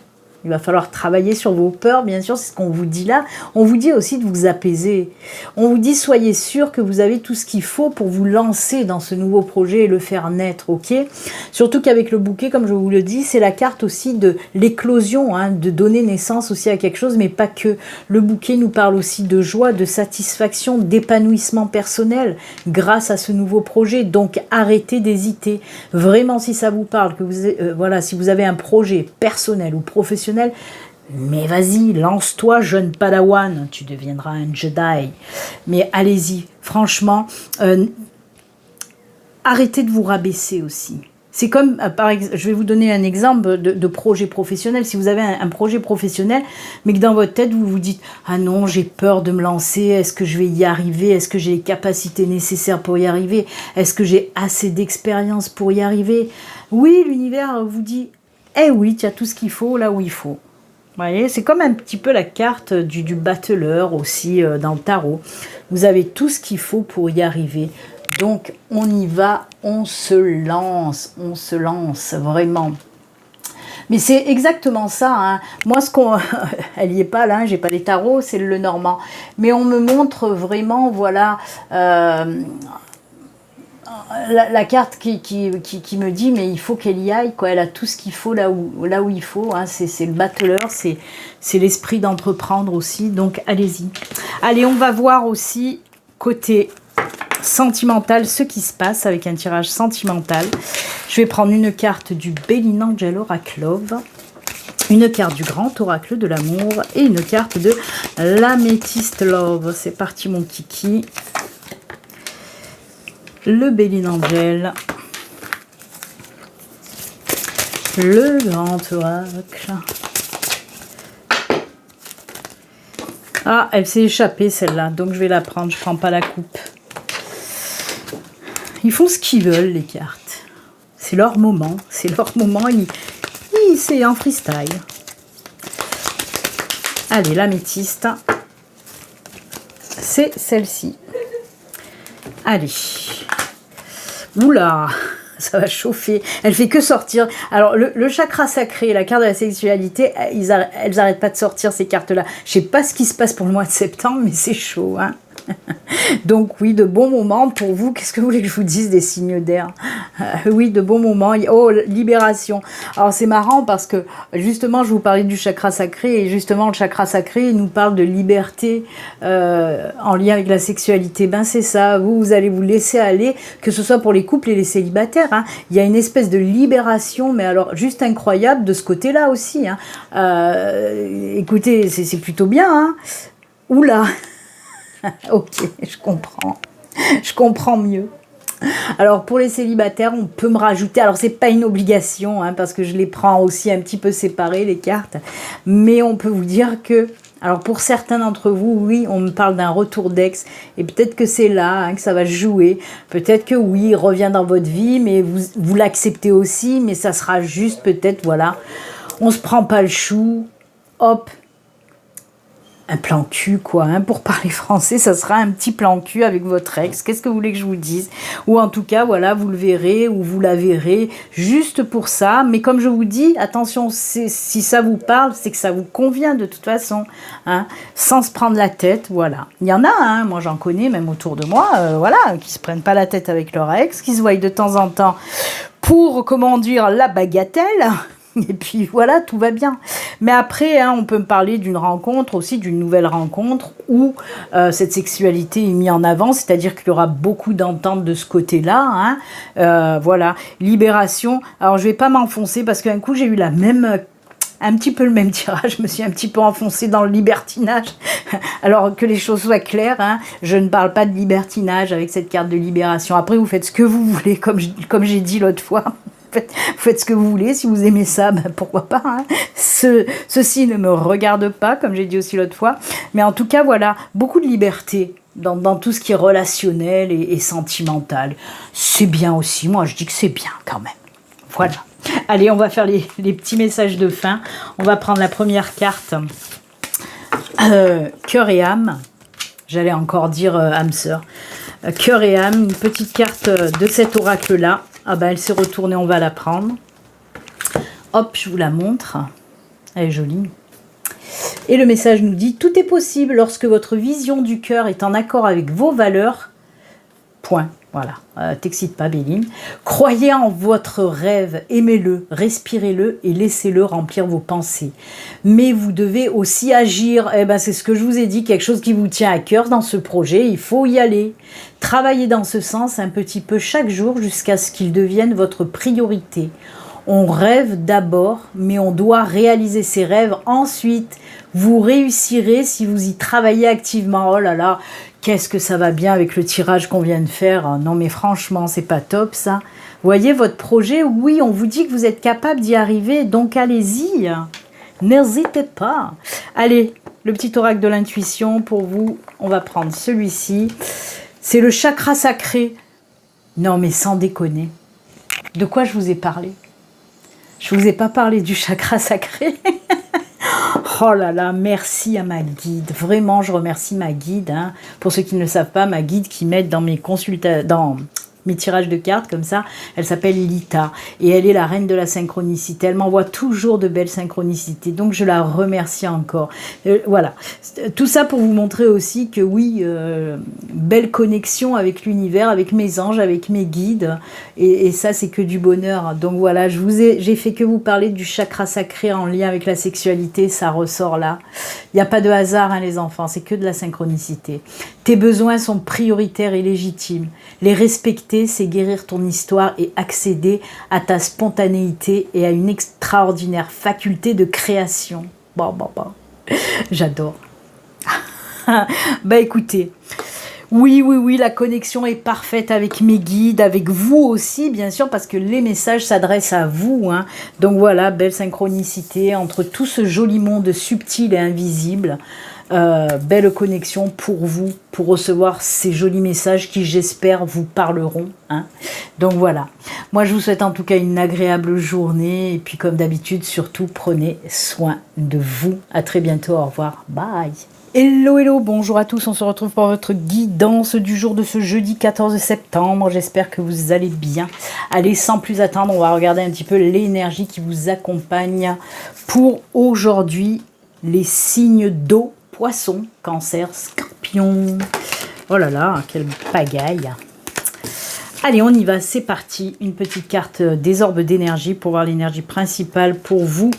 Il va falloir travailler sur vos peurs, bien sûr, c'est ce qu'on vous dit là. On vous dit aussi de vous apaiser. On vous dit, soyez sûr que vous avez tout ce qu'il faut pour vous lancer dans ce nouveau projet et le faire naître, ok? Surtout qu'avec le bouquet, comme je vous le dis, c'est la carte aussi de l'éclosion, hein, de donner naissance aussi à quelque chose, mais pas que. Le bouquet nous parle aussi de joie, de satisfaction, d'épanouissement personnel grâce à ce nouveau projet. Donc, arrêtez d'hésiter. Vraiment, si ça vous parle, que vous, voilà, si vous avez un projet personnel ou professionnel, mais vas-y, lance-toi, jeune padawan, tu deviendras un Jedi. Mais allez-y, franchement, arrêtez de vous rabaisser aussi. C'est comme, par exemple, je vais vous donner un exemple de projet professionnel. Si vous avez un projet professionnel, mais que dans votre tête, vous vous dites « Ah non, j'ai peur de me lancer, est-ce que je vais y arriver? Est-ce que j'ai les capacités nécessaires pour y arriver? Est-ce que j'ai assez d'expérience pour y arriver ?» Oui, l'univers vous dit « Eh oui, tu as tout ce qu'il faut là où il faut. » Vous voyez, c'est comme un petit peu la carte du battleur aussi dans le tarot. Vous avez tout ce qu'il faut pour y arriver. Donc, on y va, on se lance vraiment. Mais c'est exactement ça. Hein. Moi, elle n'y est pas là, j'ai pas les tarots, c'est le Normand. Mais on me montre vraiment, voilà, la carte qui me dit, mais il faut qu'elle y aille, quoi. Elle a tout ce qu'il faut là où il faut. Hein. C'est le battleur, c'est l'esprit d'entreprendre aussi. Donc, allez-y. Allez, on va voir aussi côté sentimental ce qui se passe avec un tirage sentimental. Je vais prendre une carte du Belin Angel Oracle Love, une carte du Grand Oracle de l'amour et une carte de l'Améthyste Love. C'est parti mon kiki. Le Belin Angel, le Grand Oracle. Ah, elle s'est échappée celle-là, donc je vais la prendre, je prends pas la coupe. Ils font ce qu'ils veulent, les cartes. C'est leur moment. C'est leur moment. C'est en freestyle. Allez, l'améthyste. C'est celle-ci. Allez. Oula, ça va chauffer. Elle fait que sortir. Alors, le chakra sacré, la carte de la sexualité, elles n'arrêtent pas de sortir, ces cartes-là. Je sais pas ce qui se passe pour le mois de septembre, mais c'est chaud, hein. Donc oui, de bons moments pour vous. Qu'est-ce que vous voulez que je vous dise des signes d'air? Oui, de bons moments. Oh, libération. Alors c'est marrant parce que justement, je vous parlais du chakra sacré et justement le chakra sacré il nous parle de liberté en lien avec la sexualité. Ben c'est ça, vous allez vous laisser aller, que ce soit pour les couples et les célibataires. Hein. Il y a une espèce de libération, mais alors juste incroyable de ce côté-là aussi. Hein. Écoutez, c'est plutôt bien. Hein. Oula. Ok, je comprends mieux. Alors pour les célibataires, on peut me rajouter, alors c'est pas une obligation, hein, parce que je les prends aussi un petit peu séparées les cartes, mais on peut vous dire que, alors pour certains d'entre vous, oui, on me parle d'un retour d'ex, et peut-être que c'est là hein, que ça va se jouer, peut-être que oui, il revient dans votre vie, mais vous l'acceptez aussi, mais ça sera juste peut-être, voilà, on se prend pas le chou, hop, un plan cul, quoi, hein, pour parler français, ça sera un petit plan cul avec votre ex. Qu'est-ce que vous voulez que je vous dise? Ou en tout cas, voilà, vous le verrez ou vous la verrez juste pour ça. Mais comme je vous dis, attention, si ça vous parle, c'est que ça vous convient de toute façon, hein, sans se prendre la tête, voilà. Il y en a, hein, moi j'en connais même autour de moi, voilà, qui se prennent pas la tête avec leur ex, qui se voient de temps en temps pour, comment dire, la bagatelle. Et puis voilà, tout va bien. Mais après, hein, on peut me parler d'une rencontre aussi, d'une nouvelle rencontre où cette sexualité est mise en avant, c'est-à-dire qu'il y aura beaucoup d'entente de ce côté-là. Hein. Voilà, libération. Alors je vais pas m'enfoncer parce qu'un coup j'ai eu un petit peu le même tirage, je me suis un petit peu enfoncée dans le libertinage. Alors que les choses soient claires, hein, je ne parle pas de libertinage avec cette carte de libération. Après, vous faites ce que vous voulez, comme j'ai dit l'autre fois. Vous faites ce que vous voulez, si vous aimez ça, ben pourquoi pas. Hein. Ceci ne me regarde pas, comme j'ai dit aussi l'autre fois. Mais en tout cas, voilà, beaucoup de liberté dans tout ce qui est relationnel et sentimental. C'est bien aussi, moi je dis que c'est bien quand même. Voilà. Allez, on va faire les petits messages de fin. On va prendre la première carte. Cœur et âme. J'allais encore dire âme sœur. Cœur et âme, une petite carte de cet oracle-là. Ah ben elle s'est retournée, on va la prendre. Hop, je vous la montre. Elle est jolie. Et le message nous dit: tout est possible lorsque votre vision du cœur est en accord avec vos valeurs. Point. Voilà. T'excite pas, Béline. Croyez en votre rêve, aimez-le, respirez-le et laissez-le remplir vos pensées. Mais vous devez aussi agir. Eh ben, c'est ce que je vous ai dit, quelque chose qui vous tient à cœur dans ce projet. Il faut y aller. Travaillez dans ce sens un petit peu chaque jour jusqu'à ce qu'il devienne votre priorité. On rêve d'abord, mais on doit réaliser ses rêves ensuite. Vous réussirez si vous y travaillez activement. Oh là là, qu'est-ce que ça va bien avec le tirage qu'on vient de faire. Non mais franchement, c'est pas top ça. Vous voyez votre projet, oui, on vous dit que vous êtes capable d'y arriver, donc allez-y. N'hésitez pas. Allez, le petit oracle de l'intuition pour vous. On va prendre celui-ci. C'est le chakra sacré. Non mais sans déconner. De quoi je vous ai parlé? Je vous ai pas parlé du chakra sacré. Oh là là, merci à ma guide. Vraiment, je remercie ma guide. Hein. Pour ceux qui ne le savent pas, ma guide qui m'aide dans mes consultations, dans mes tirages de cartes comme ça, elle s'appelle Lita et elle est la reine de la synchronicité. Elle m'envoie toujours de belles synchronicités, donc je la remercie encore. Voilà, tout ça pour vous montrer aussi que oui, belle connexion avec l'univers, avec mes anges, avec mes guides, et ça c'est que du bonheur. Donc voilà, j'ai fait que vous parler du chakra sacré en lien avec la sexualité, ça ressort là. Il n'y a pas de hasard, hein, les enfants, c'est que de la synchronicité. Tes besoins sont prioritaires et légitimes. Les respecter, c'est guérir ton histoire et accéder à ta spontanéité et à une extraordinaire faculté de création. Bon. J'adore. Bah écoutez, oui, la connexion est parfaite avec mes guides, avec vous aussi, bien sûr, parce que les messages s'adressent à vous. Hein. Donc voilà, belle synchronicité entre tout ce joli monde subtil et invisible. Belle connexion pour vous, pour recevoir ces jolis messages qui, j'espère, vous parleront. Hein. Donc voilà, moi je vous souhaite en tout cas une agréable journée et puis comme d'habitude, surtout prenez soin de vous. À très bientôt, au revoir, bye. Hello, bonjour à tous, on se retrouve pour votre guidance du jour de ce jeudi 14 septembre, j'espère que vous allez bien. Allez, sans plus attendre, on va regarder un petit peu l'énergie qui vous accompagne pour aujourd'hui, les signes d'eau. Poisson, cancer, scorpion. Oh là là, quelle pagaille. Allez, on y va, c'est parti. Une petite carte des orbes d'énergie pour voir l'énergie principale pour vous.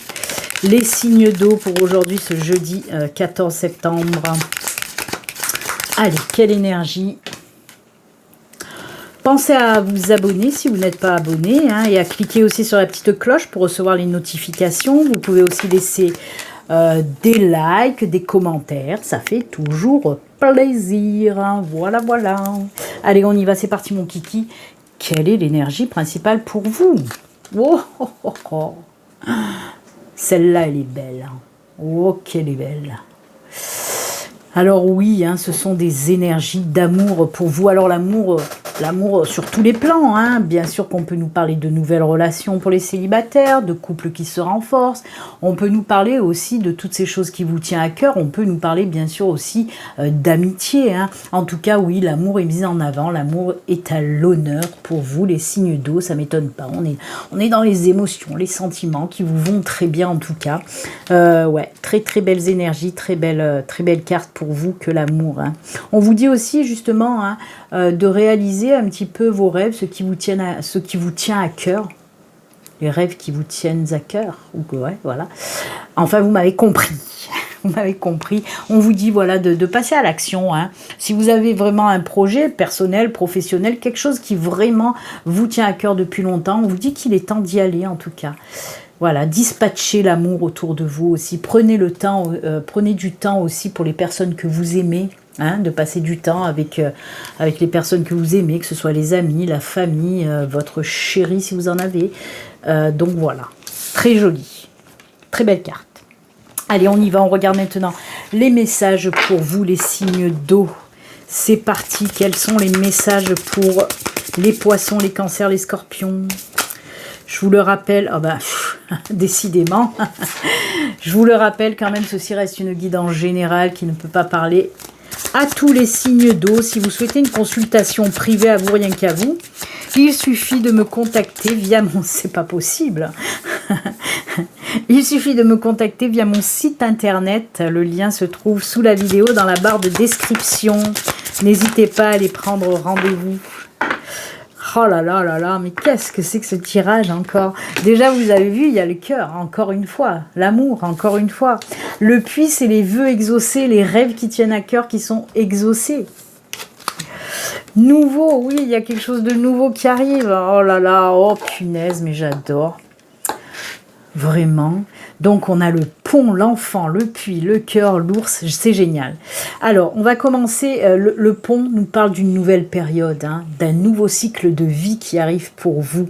Les signes d'eau pour aujourd'hui, ce jeudi 14 septembre. Allez, quelle énergie. Pensez à vous abonner si vous n'êtes pas abonné hein, et à cliquer aussi sur la petite cloche pour recevoir les notifications. Vous pouvez aussi laisser des likes, des commentaires, ça fait toujours plaisir. Hein. Voilà. Allez, on y va, c'est parti mon kiki. Quelle est l'énergie principale pour vous? Oh. Celle-là, elle est belle. Hein. Oh, qu'elle est belle. Alors oui, hein, ce sont des énergies d'amour pour vous. Alors l'amour sur tous les plans. Hein. Bien sûr qu'on peut nous parler de nouvelles relations pour les célibataires, de couples qui se renforcent. On peut nous parler aussi de toutes ces choses qui vous tiennent à cœur. On peut nous parler bien sûr aussi d'amitié. Hein. En tout cas, oui, l'amour est mis en avant. L'amour est à l'honneur pour vous, les signes d'eau. Ça ne m'étonne pas. On est dans les émotions, les sentiments qui vous vont très bien en tout cas. Ouais, très belles énergies, très belle carte pour vous que l'amour. Hein. On vous dit aussi justement hein, de réaliser un petit peu vos rêves, ce qui vous tient à cœur, les rêves qui vous tiennent à cœur. Ouais, voilà. Enfin, vous m'avez compris. Vous m'avez compris. On vous dit voilà de passer à l'action. Hein. Si vous avez vraiment un projet personnel, professionnel, quelque chose qui vraiment vous tient à cœur depuis longtemps, on vous dit qu'il est temps d'y aller en tout cas. Voilà, dispatchez l'amour autour de vous aussi. Prenez du temps aussi pour les personnes que vous aimez. Hein, de passer du temps avec les personnes que vous aimez, que ce soit les amis, la famille, votre chéri si vous en avez. Donc voilà, très joli, très belle carte. Allez, on y va, on regarde maintenant les messages pour vous, les signes d'eau. C'est parti, quels sont les messages pour les poissons, les cancers, les scorpions? Je vous le rappelle, décidément, je vous le rappelle quand même, ceci reste une guidance générale qui ne peut pas parler à tous les signes d'eau. Si vous souhaitez une consultation privée à vous, rien qu'à vous, il suffit de me contacter via mon... C'est pas possible. Il suffit de me contacter via mon site internet. Le lien se trouve sous la vidéo dans la barre de description. N'hésitez pas à aller prendre rendez-vous. Oh là là, mais qu'est-ce que c'est que ce tirage encore? Déjà, vous avez vu, il y a le cœur, encore une fois. L'amour, encore une fois. Le puits, c'est les vœux exaucés, les rêves qui tiennent à cœur, qui sont exaucés. Nouveau, oui, il y a quelque chose de nouveau qui arrive. Oh là là, oh punaise, mais j'adore. Vraiment. Donc, on a le pont, l'enfant, le puits, le cœur, l'ours. C'est génial. Alors, on va commencer. Le pont nous parle d'une nouvelle période, hein, d'un nouveau cycle de vie qui arrive pour vous.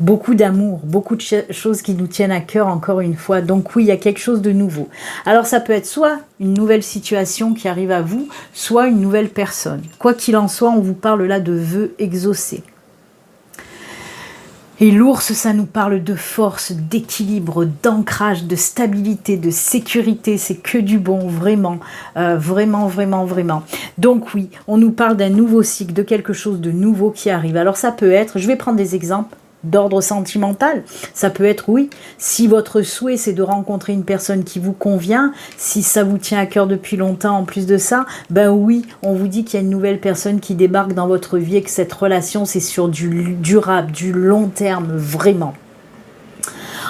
Beaucoup d'amour, beaucoup de choses qui nous tiennent à cœur, encore une fois. Donc oui, il y a quelque chose de nouveau. Alors, ça peut être soit une nouvelle situation qui arrive à vous, soit une nouvelle personne. Quoi qu'il en soit, on vous parle là de vœux exaucés. Et l'ours, ça nous parle de force, d'équilibre, d'ancrage, de stabilité, de sécurité. C'est que du bon, vraiment, vraiment, vraiment, vraiment. Donc oui, on nous parle d'un nouveau cycle, de quelque chose de nouveau qui arrive. Alors ça peut être, je vais prendre des exemples d'ordre sentimental. Ça peut être, oui, si votre souhait c'est de rencontrer une personne qui vous convient, si ça vous tient à cœur depuis longtemps en plus de ça, ben oui, on vous dit qu'il y a une nouvelle personne qui débarque dans votre vie et que cette relation c'est sur du durable, du long terme, vraiment.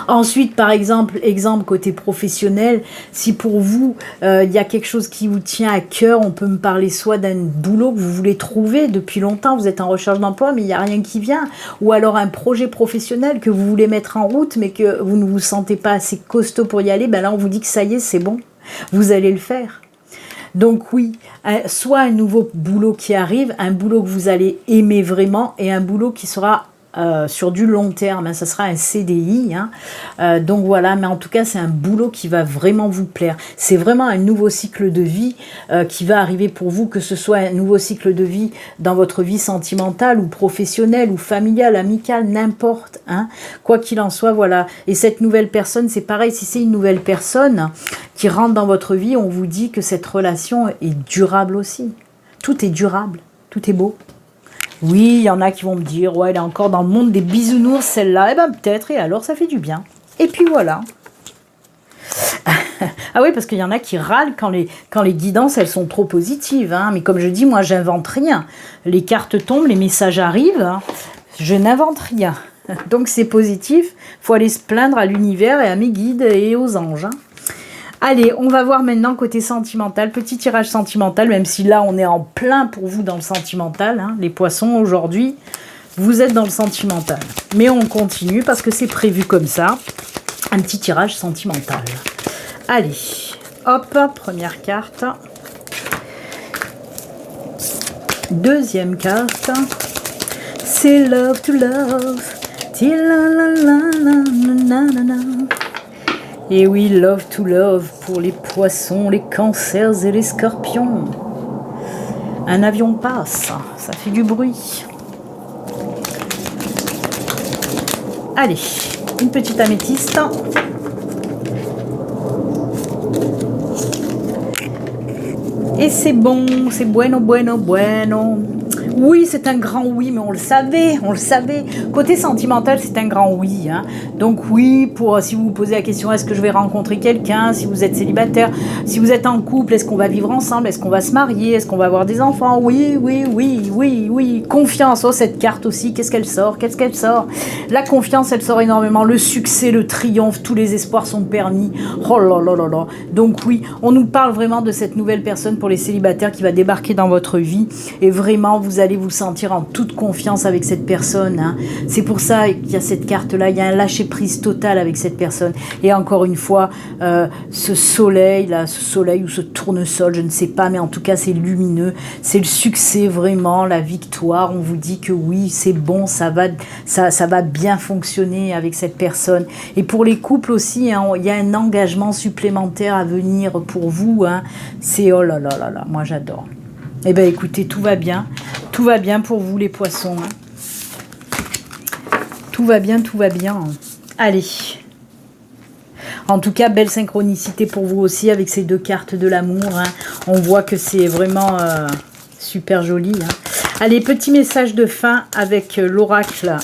Ensuite, par exemple, côté professionnel, si pour vous, il y a quelque chose qui vous tient à cœur, on peut me parler soit d'un boulot que vous voulez trouver depuis longtemps, vous êtes en recherche d'emploi, mais il n'y a rien qui vient, ou alors un projet professionnel que vous voulez mettre en route, mais que vous ne vous sentez pas assez costaud pour y aller, ben là, on vous dit que ça y est, c'est bon, vous allez le faire. Donc oui, soit un nouveau boulot qui arrive, un boulot que vous allez aimer vraiment, et un boulot qui sera sur du long terme, hein, ça sera un CDI, hein. Donc voilà, mais en tout cas c'est un boulot qui va vraiment vous plaire, c'est vraiment un nouveau cycle de vie qui va arriver pour vous, que ce soit un nouveau cycle de vie dans votre vie sentimentale ou professionnelle ou familiale, amicale, n'importe, hein. Quoi qu'il en soit, voilà, et cette nouvelle personne, c'est pareil, si c'est une nouvelle personne qui rentre dans votre vie, on vous dit que cette relation est durable aussi, tout est durable, tout est beau. Oui, il y en a qui vont me dire, ouais, elle est encore dans le monde des bisounours, celle-là. Eh ben peut-être, et alors ça fait du bien. Et puis voilà. Ah oui, parce qu'il y en a qui râlent quand les guidances, elles sont trop positives. Hein. Mais comme je dis, moi, j'invente rien. Les cartes tombent, les messages arrivent. Hein. Je n'invente rien. Donc c'est positif. Il faut aller se plaindre à l'univers et à mes guides et aux anges. Hein. Allez, on va voir maintenant côté sentimental, petit tirage sentimental, même si là on est en plein pour vous dans le sentimental, hein. Les poissons aujourd'hui, vous êtes dans le sentimental. Mais on continue parce que c'est prévu comme ça, un petit tirage sentimental. Allez, hop, première carte. Deuxième carte, c'est Love to Love. Et oui, Love to Love pour les poissons, les cancers et les scorpions. Un avion passe, ça fait du bruit. Allez, une petite améthyste. Et c'est bon, c'est bueno, bueno, bueno. Oui, c'est un grand oui, mais on le savait, on le savait. Côté sentimental, c'est un grand oui. Hein. Donc oui, pour si vous vous posez la question, est-ce que je vais rencontrer quelqu'un, si vous êtes célibataire, si vous êtes en couple, est-ce qu'on va vivre ensemble, est-ce qu'on va se marier, est-ce qu'on va avoir des enfants? Oui, oui, oui, oui, oui. Confiance, oh, cette carte aussi, qu'est-ce qu'elle sort? Qu'est-ce qu'elle sort? La confiance, elle sort énormément. Le succès, le triomphe, tous les espoirs sont permis. Oh là là là là. Donc oui, on nous parle vraiment de cette nouvelle personne pour les célibataires qui va débarquer dans votre vie. Et vraiment, vous allez vous sentir en toute confiance avec cette personne. Hein. C'est pour ça qu'il y a cette carte-là. Il y a un lâcher-prise total avec cette personne. Et encore une fois, ce soleil-là, ce soleil ou ce tournesol, je ne sais pas, mais en tout cas, c'est lumineux. C'est le succès, vraiment, la victoire. On vous dit que oui, c'est bon, ça va bien fonctionner avec cette personne. Et pour les couples aussi, hein, il y a un engagement supplémentaire à venir pour vous. Hein. C'est oh là là là là, moi j'adore. Eh bien écoutez, tout va bien pour vous les poissons. Hein. Tout va bien, tout va bien. Allez. En tout cas, belle synchronicité pour vous aussi avec ces deux cartes de l'amour. Hein. On voit que c'est vraiment super joli. Hein. Allez, petit message de fin avec l'oracle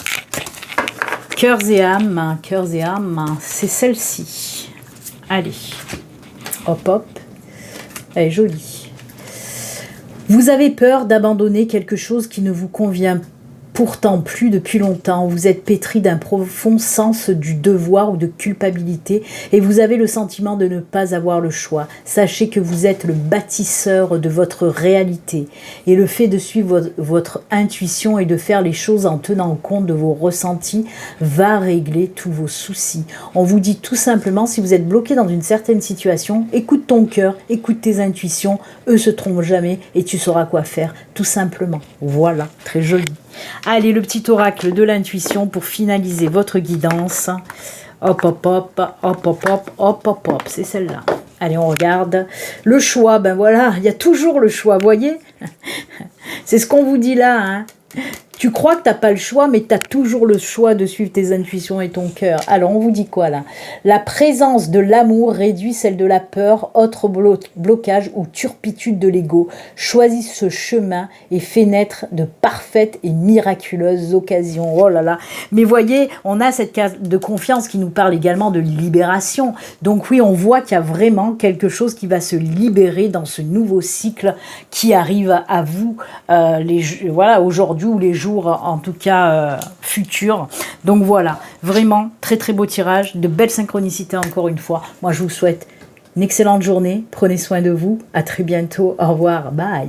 Cœurs et âmes. Cœurs et âmes, c'est celle-ci. Allez. Hop, hop. Elle est jolie. Vous avez peur d'abandonner quelque chose qui ne vous convient pourtant plus depuis longtemps. Vous êtes pétri d'un profond sens du devoir ou de culpabilité et vous avez le sentiment de ne pas avoir le choix. Sachez que vous êtes le bâtisseur de votre réalité et le fait de suivre votre intuition et de faire les choses en tenant compte de vos ressentis va régler tous vos soucis. On vous dit tout simplement, si vous êtes bloqué dans une certaine situation, écoute ton cœur, écoute tes intuitions, eux se trompent jamais et tu sauras quoi faire, tout simplement. Voilà, très joli. Allez, le petit oracle de l'intuition pour finaliser votre guidance. Hop, hop, hop, hop, hop, hop, hop, hop, hop, c'est celle-là. Allez, on regarde. Le choix, ben voilà, il y a toujours le choix, voyez. C'est ce qu'on vous dit là. Hein. Tu crois que tu n'as pas le choix, mais tu as toujours le choix de suivre tes intuitions et ton cœur. Alors, on vous dit quoi là? La présence de l'amour réduit celle de la peur, autre blocage ou turpitude de l'ego. Choisis ce chemin et fais naître de parfaites et miraculeuses occasions. Oh là là. Mais voyez, on a cette case de confiance qui nous parle également de libération. Donc oui, on voit qu'il y a vraiment quelque chose qui va se libérer dans ce nouveau cycle qui arrive à vous voilà, aujourd'hui ou les jours en tout cas futurs. Donc voilà, vraiment très très beau tirage, de belles synchronicités encore une fois. Moi je vous souhaite une excellente journée, prenez soin de vous, à très bientôt, au revoir, bye.